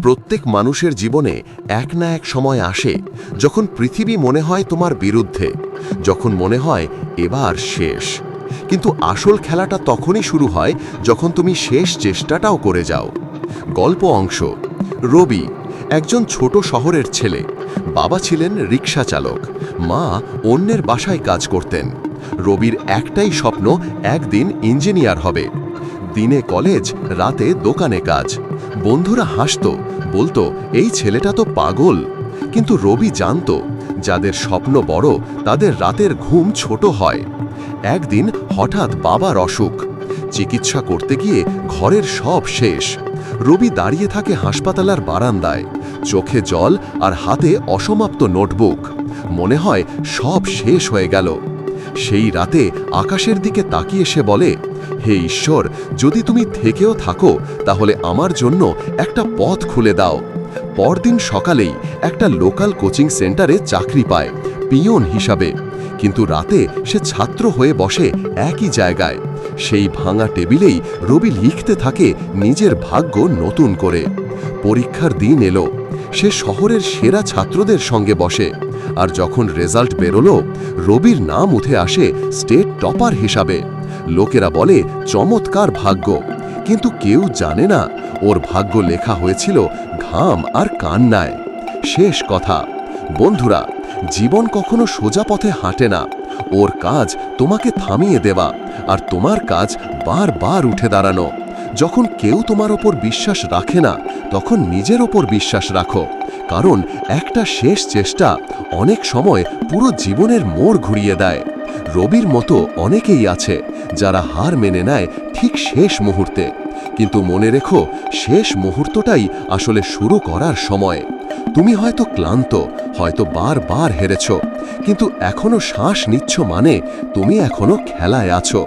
প্রত্যেক মানুষের জীবনে এক না এক সময় আসে যখন পৃথিবী মনে হয় তোমার বিরুদ্ধে, যখন মনে হয় এবার শেষ। কিন্তু আসল খেলাটা তখনই শুরু হয় যখন তুমি শেষ চেষ্টাটাও করে যাও। গল্প অংশ। রবি একজন ছোট শহরের ছেলে। বাবা ছিলেন রিক্সা চালক, মা অন্যের বাসায় কাজ করতেন। রবির একটাই স্বপ্ন, একদিন ইঞ্জিনিয়ার হবে। দিনে কলেজ, রাতে দোকানে কাজ। বন্ধুরা হাসতো, বলতো এই ছেলেটা তো পাগল। কিন্তু রবি জানতো, যাদের স্বপ্ন বড় তাদের রাতের ঘুম ছোট হয়। একদিন হঠাৎ বাবার অসুখ। চিকিৎসা করতে গিয়ে ঘরের সব শেষ। রবি দাঁড়িয়ে থাকে হাসপাতালের বারান্দায়, চোখে জল আর হাতে অসমাপ্ত নোটবুক। মনে হয় সব শেষ হয়ে গেল। সেই রাতে আকাশের দিকে তাকিয়ে সে বলে, হে ঈশ্বর, যদি তুমি থেকেও থাকো তাহলে আমার জন্য একটা পথ খুলে দাও। পরদিন সকালেই একটা লোকাল কোচিং সেন্টারে চাকরি পায়, পিয়ন হিসাবে। কিন্তু রাতে সে ছাত্র হয়ে বসে একই জায়গায়। সেই ভাঙা টেবিলেই রবি লিখতে থাকে নিজের ভাগ্য নতুন করে। পরীক্ষার দিন এলো। সে শহরের সেরা ছাত্রদের সঙ্গে বসে। আর যখন রেজাল্ট বেরোলো, রবির নাম উঠে আসে স্টেট টপার হিসাবে। লোকেরা বলে চমৎকার ভাগ্য, কিন্তু কেউ জানে না ওর ভাগ্য লেখা হয়েছিল ঘাম আর কান্নায়। শেষ কথা, বন্ধুরা, জীবন কখনো সোজা পথে হাঁটে না। ওর কাজ তোমাকে থামিয়ে দেওয়া, আর তোমার কাজ বারবার উঠে দাঁড়ানো। যখন কেউ তোমার ওপর বিশ্বাস রাখে না, তখন নিজের ওপর বিশ্বাস রাখো, কারণ একটা শেষ চেষ্টা অনেক সময় পুরো জীবনের মোড় ঘুরিয়ে দেয়। রবির মতো অনেকেই আছে যারা হার মেনে নেয় ঠিক শেষ মুহূর্তে। কিন্তু মনে রেখো, শেষ মুহূর্তটাই আসলে শুরু করার সময়। তুমি হয়তো ক্লান্ত, হয়তো বারবার হেরেছ, কিন্তু এখনো শ্বাস নিচ্ছ, মানে তুমি এখনো খেলায় আছো।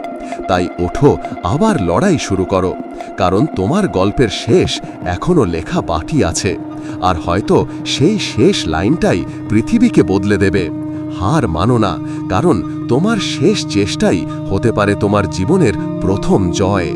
তাই ওঠো, আবার লড়াই শুরু করো, কারণ তোমার গল্পের শেষ এখনো লেখা বাকি আছে। আর হয়তো সেই শেষ লাইনটাই পৃথিবীকে বদলে দেবে। হার মানো না, কারণ তোমার শেষ চেষ্টাই হতে পারে তোমার জীবনের প্রথম জয়।